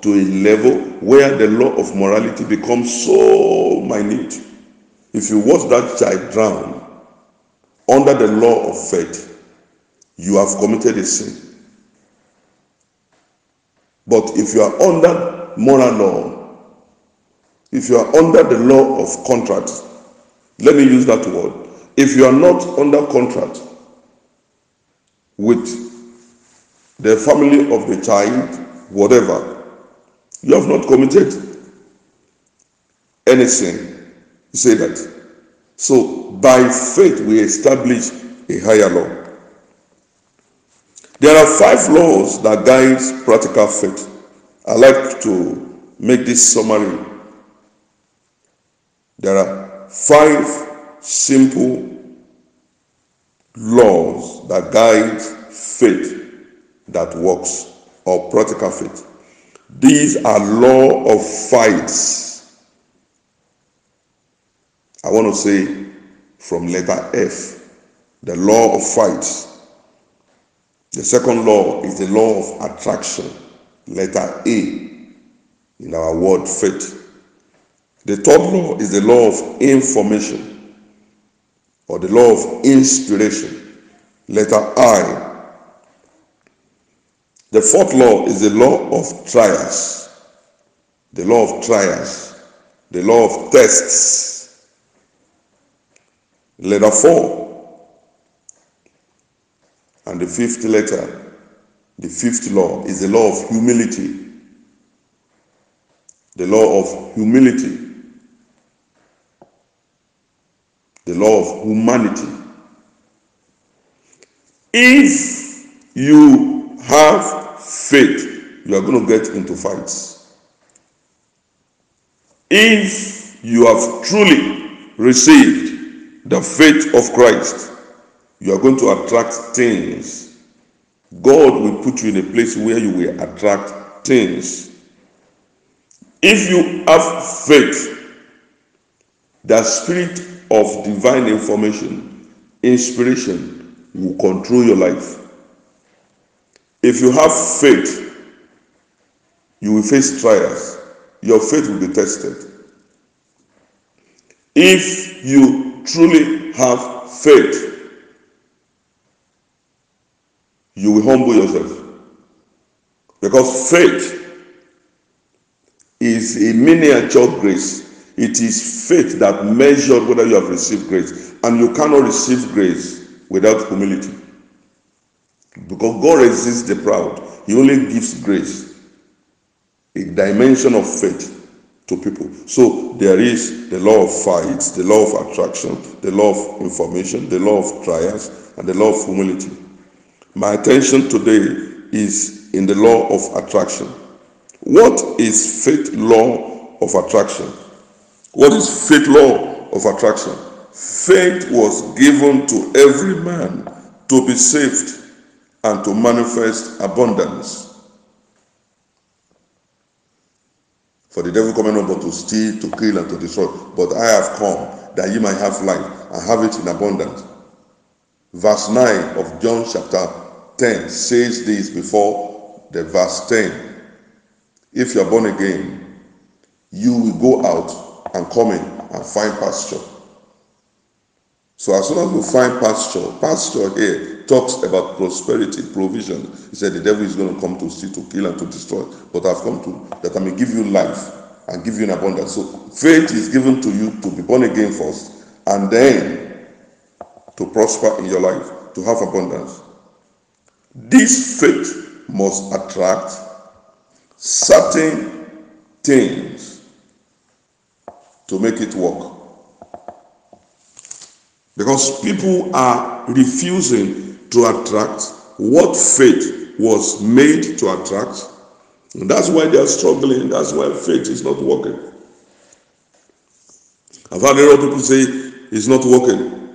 to a level where the law of morality becomes so minute. If you watch that child drown under the law of faith, you have committed a sin. But if you are under moral law, if you are under the law of contract, let me use that word. If you are not under contract with the family of the child, whatever, you have not committed any sin. You say that. So by faith we establish a higher law. There are 5 laws that guide practical faith. I like to make this summary. There are 5 simple laws that guide faith that works, or practical faith. These are law of fights. I want to say from letter F, the law of fights. The second law is the law of attraction, letter A, in our word faith. The third law is the law of information, or the law of inspiration, letter I. The fourth law is the law of trials, the law of trials, the law of tests, letter 4. And the fifth letter, the fifth law, is the law of humility. The law of humility. The law of humanity. If you have faith, you are going to get into fights. If you have truly received the faith of Christ, you are going to attract things. God will put you in a place where you will attract things. If you have faith, the spirit of divine information, inspiration, will control your life. If you have faith, you will face trials. Your faith will be tested. If you truly have faith, you will humble yourself. Because faith is a miniature grace. It is faith that measures whether you have received grace. And you cannot receive grace without humility. Because God resists the proud. He only gives grace, a dimension of faith to people. So there is the law of fights, the law of attraction, the law of information, the law of trials, and the law of humility. My attention today is in the law of attraction. What is faith law of attraction? What is faith law of attraction? Faith was given to every man to be saved and to manifest abundance. For the devil cometh not but to steal, to kill, and to destroy. But I have come that ye might have life and have it in abundance. Verse 9 of John chapter 10 says this before the verse 10. If you are born again, you will go out and come in and find pasture. So as soon as you find pasture here talks about prosperity, provision. He said the devil is going to come to steal, to kill, and to destroy. But I've come to that I may give you life and give you an abundance. So faith is given to you to be born again first, and then to prosper in your life, to have abundance. This faith must attract certain things to make it work. Because people are refusing to attract what faith was made to attract. And that's why they are struggling. That's why faith is not working. I've had a lot of people say it's not working.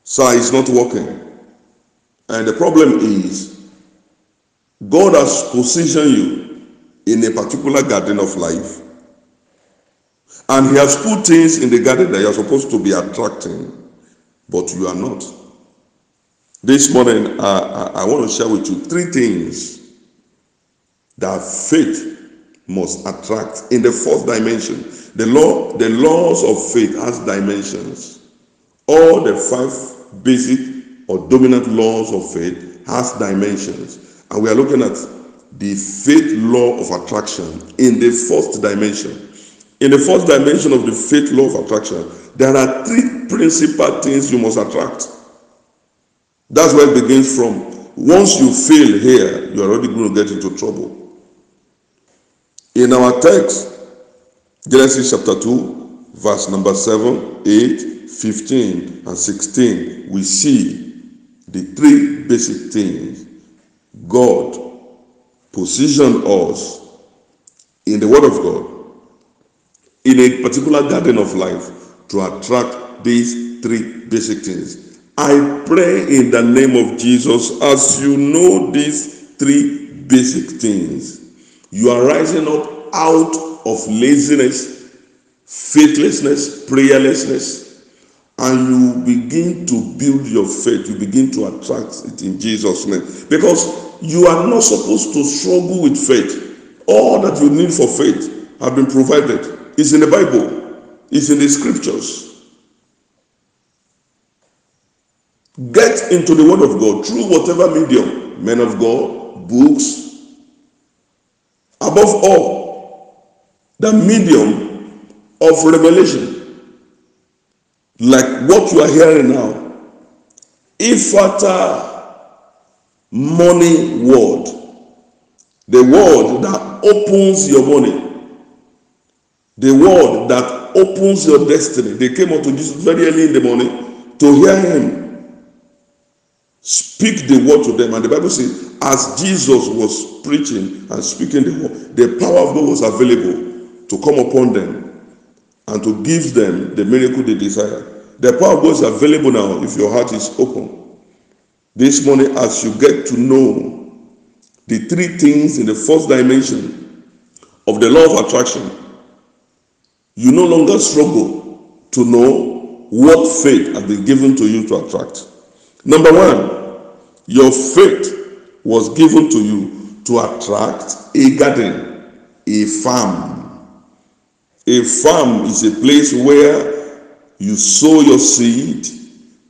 Sir, it's not working. And the problem is, God has positioned you in a particular garden of life. And he has put things in the garden that you are supposed to be attracting, but you are not. This morning, I want to share with you 3 things that faith must attract. In the fourth dimension, the laws of faith has dimensions. All the 5 basic or dominant laws of faith has dimensions. And we are looking at the faith law of attraction in the fourth dimension. In the fourth dimension of the faith law of attraction, there are 3 principal things you must attract. That's where it begins from. Once you fail here, you're already going to get into trouble. In our text, Genesis chapter 2, verse number 7, 8, 15, and 16, we see the 3 basic things God positioned us in the Word of God in a particular garden of life to attract these 3 basic things. I pray in the name of Jesus, as you know these 3 basic things, you are rising up out of laziness, faithlessness, prayerlessness, and you begin to build your faith. You begin to attract it in Jesus' name. Because you are not supposed to struggle with faith. All that you need for faith have been provided. It's in the Bible. It's in the scriptures. Get into the Word of God through whatever medium, men of God, books. Above all, the medium of revelation, like what you are hearing now, Ephata money word, the word that opens your money, the word that opens your destiny. They came up to Jesus very early in the morning to hear him speak the word to them. And the Bible says, as Jesus was preaching and speaking the word, the power of God was available to come upon them and to give them the miracle they desire. The power of God is available now if your heart is open. This morning, as you get to know the 3 things in the first dimension of the law of attraction, you no longer struggle to know what faith has been given to you to attract. Number 1, your faith was given to you to attract a garden, a farm. A farm is a place where you sow your seed,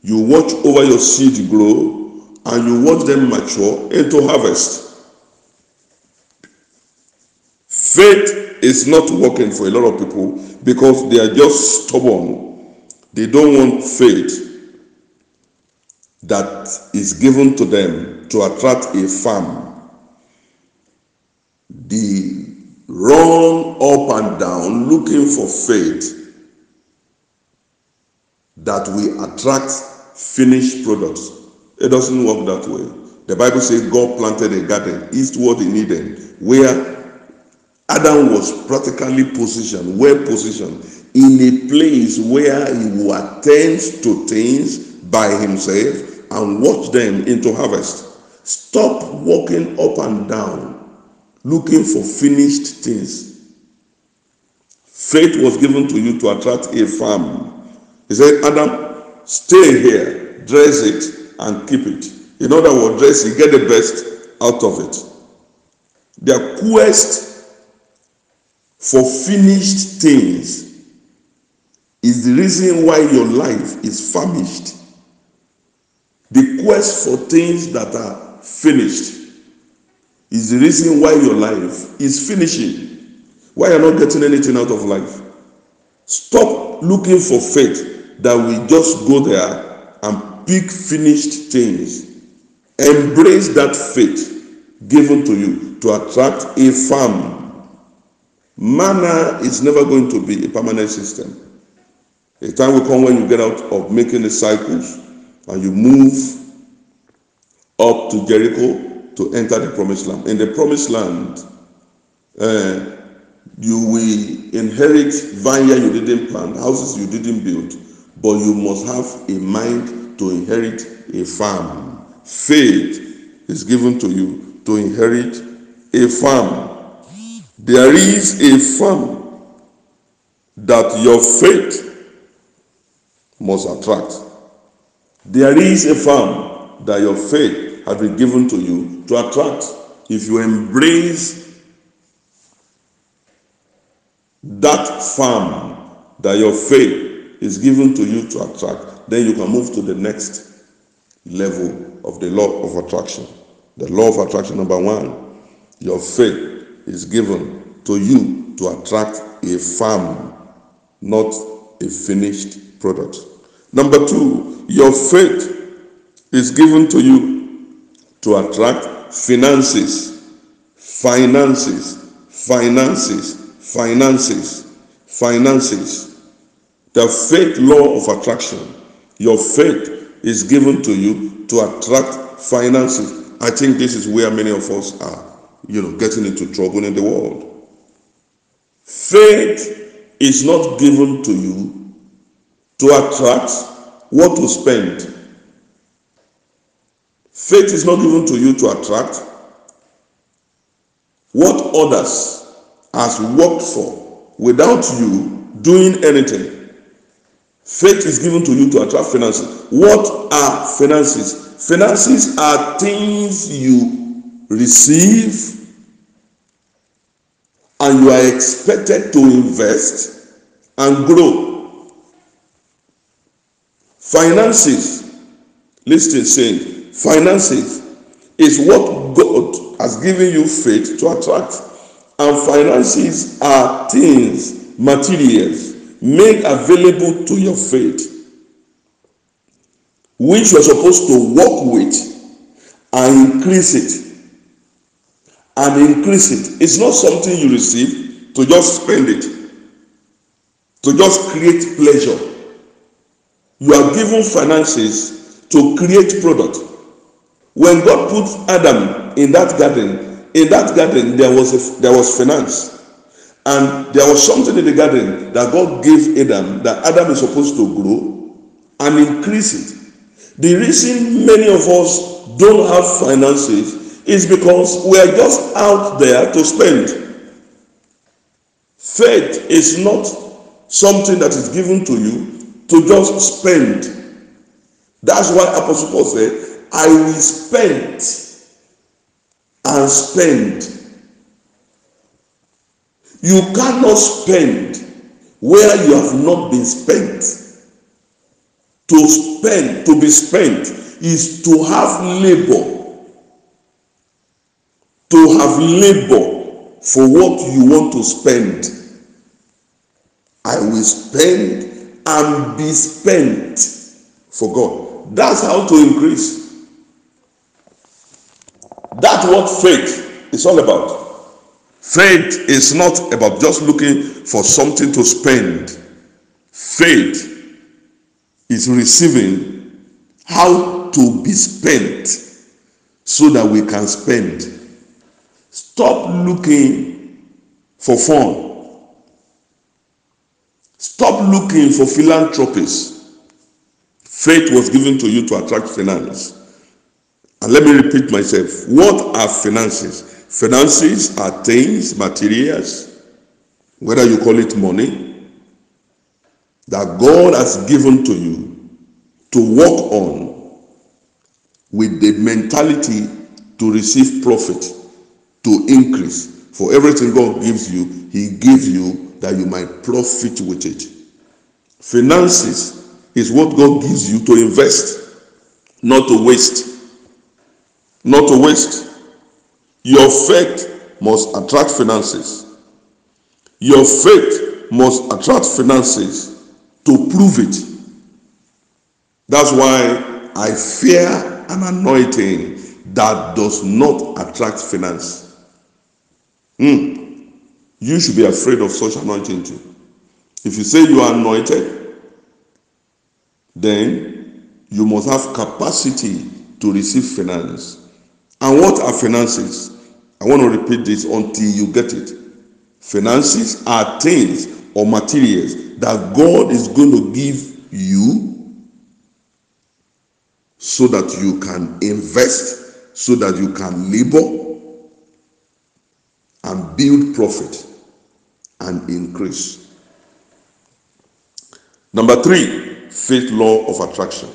you watch over your seed grow, and you watch them mature into harvest. Faith is not working for a lot of people because they are just stubborn. They don't want faith that is given to them to attract a farm. They run up and down looking for faith that will attract finished products. It doesn't work that way. The Bible says God planted a garden eastward in Eden, where Adam was practically positioned, well positioned, in a place where he will attend to things by himself and watch them into harvest. Stop walking up and down looking for finished things. Faith was given to you to attract a farm. He said, Adam, stay here, dress it, and keep it. In other words, dress it, get the best out of it. Their quest for finished things is the reason why your life is famished. The quest for things that are finished is the reason why your life is finishing, why you're not getting anything out of life. Stop looking for faith that will just go there and pick finished things. Embrace that faith given to you to attract a farm. Manna is never going to be a permanent system. A time will come when you get out of making the cycles and you move up to Jericho to enter the promised land. In the promised land, you will inherit vineyard you didn't plant, houses you didn't build, but you must have a mind to inherit a farm. Faith is given to you to inherit a farm. There is a farm that your faith must attract. There is a farm that your faith has been given to you to attract. If you embrace that farm that your faith is given to you to attract, then you can move to the next level of the law of attraction. The law of attraction number 1, your faith is given to you to attract a farm, not a finished product. Number 2, your faith is given to you to attract finances, finances, finances, finances, finances. The faith law of attraction, your faith is given to you to attract finances. I think this is where many of us are, getting into trouble in the world. Faith is not given to you to attract what to spend. Faith is not given to you to attract what others has worked for without you doing anything. Faith is given to you to attract finances. What are finances? Finances are things you receive and you are expected to invest and grow. Finances, listen, saying, finances is what God has given you faith to attract. And finances are things, materials, made available to your faith, which you are supposed to work with and increase it. And increase it. It's not something you receive to just spend it, to just create pleasure. You are given finances to create product. When God put Adam in that garden there was finance. And there was something in the garden that God gave Adam, that Adam is supposed to grow and increase it. The reason many of us don't have finances is because we are just out there to spend. Faith is not something that is given to you to just spend. That's why Apostle Paul said, I will spend and spend. You cannot spend where you have not been spent. To spend, to be spent, is to have labor. To have labor for what you want to spend. I will spend and be spent for God. That's how to increase. That's what faith is all about. Faith is not about just looking for something to spend. Faith is receiving how to be spent so that we can spend. Stop looking for fun. Stop looking for philanthropies. Faith was given to you to attract finance. And let me repeat myself. What are finances? Finances are things, materials, whether you call it money, that God has given to you to work on with the mentality to receive profit, to increase. For everything God gives you, He gives you that you might profit with it. Finances is what God gives you to invest, not to waste. Not to waste. Your faith must attract finances. Your faith must attract finances to prove it. That's why I fear an anointing that does not attract finance. You should be afraid of such anointing too. If you say you are anointed, then you must have capacity to receive finance. And what are finances? I want to repeat this until you get it. Finances are things or materials that God is going to give you so that you can invest, so that you can labor and build profit and increase. Number 3, faith law of attraction.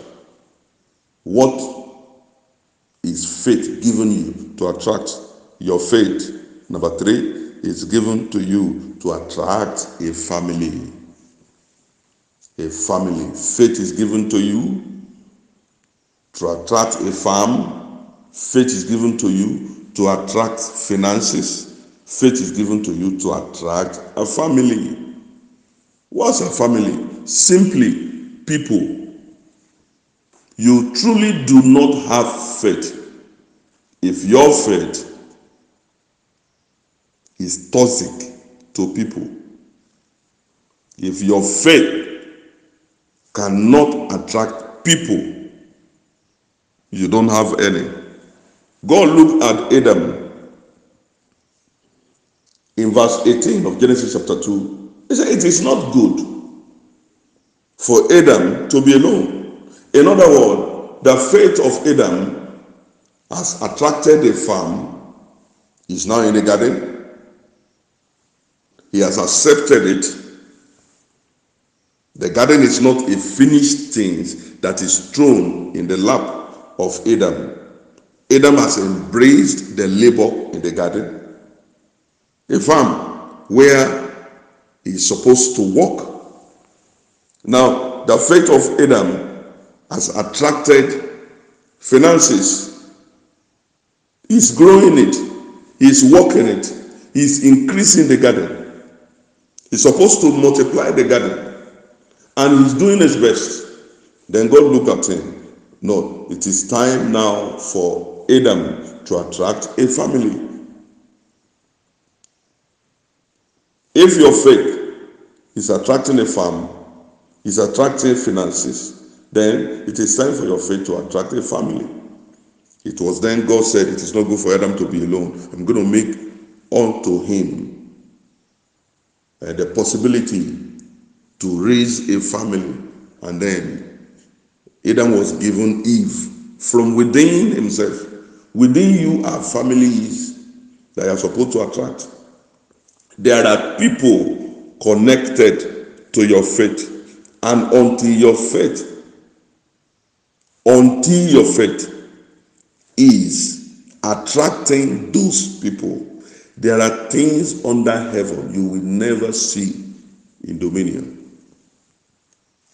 What is faith given you to attract your faith? Number 3, is given to you to attract a family. A family. Faith is given to you to attract a farm. Faith is given to you to attract finances. Faith is given to you to attract a family. What's a family? Simply people. You truly do not have faith if your faith is toxic to people. If your faith cannot attract people, you don't have any. God looked at Adam in verse 18 of Genesis chapter 2. He said, it is not good for Adam to be alone. In other words, the faith of Adam has attracted a farm. He's now in the garden. He has accepted it. The garden is not a finished thing that is thrown in the lap of Adam. Adam has embraced the labor in the garden. A farm where he is supposed to work. Now, the faith of Adam has attracted finances. He's growing it. He's working it. He's increasing the garden. He's supposed to multiply the garden. And he's doing his best. Then God looked at him. No, it is time now for Adam to attract a family. If your faith is attracting a farm, is attracting finances, then it is time for your faith to attract a family. It was then God said, it is not good for Adam to be alone. I'm going to make unto him the possibility to raise a family. And then Adam was given Eve from within himself. Within you are families that you are supposed to attract. There are people connected to your faith. And until your faith is attracting those people, there are things under heaven you will never see in dominion.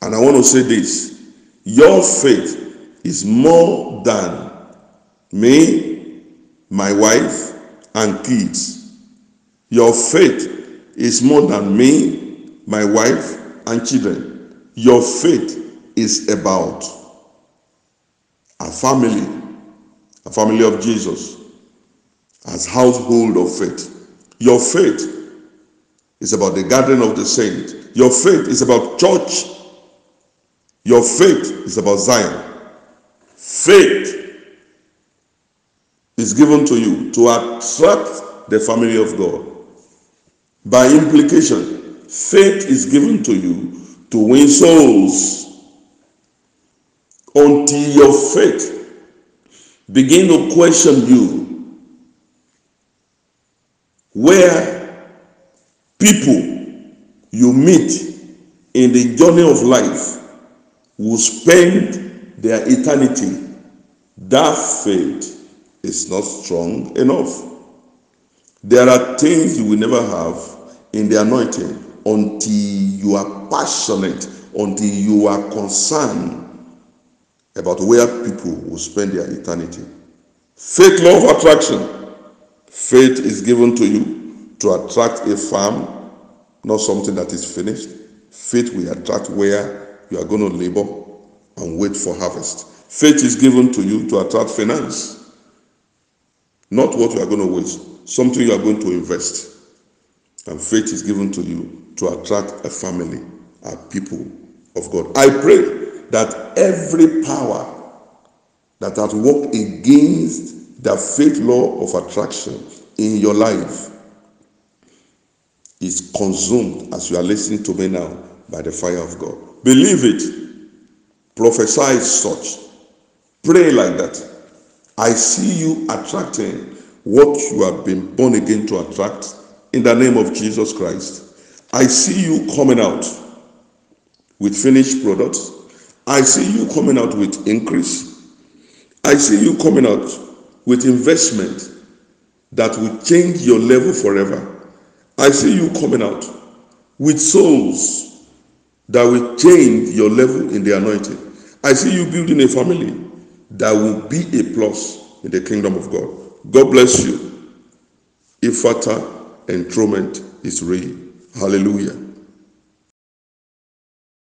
And I want to say this, your faith is more than me, my wife, and kids. Your faith is more than me, my wife, and children. Your faith is about a family of Jesus, as household of faith. Your faith is about the gathering of the saints. Your faith is about church. Your faith is about Zion. Faith is given to you to attract the family of God. By implication, faith is given to you to win souls. Until your faith begin to question you, where people you meet in the journey of life will spend their eternity, that faith is not strong enough. There are things you will never have in the anointing until you are passionate, until you are concerned about where people will spend their eternity. Faith, law of attraction. Faith is given to you to attract a farm, not something that is finished. Faith will attract where you are going to labor and wait for harvest. Faith is given to you to attract finance, not what you are going to waste, something you are going to invest. And faith is given to you to attract a family, a people of God. I pray that every power that has worked against the faith law of attraction in your life is consumed as you are listening to me now by the fire of God. Believe it. Prophesy such. Pray like that. I see you attracting what you have been born again to attract in the name of Jesus Christ. I see you coming out with finished products. I see you coming out with increase. I see you coming out with investment that will change your level forever. I see you coming out with souls that will change your level in the anointing. I see you building a family that will be a plus in the kingdom of God. God bless you. Ephata enthronement is real. Hallelujah.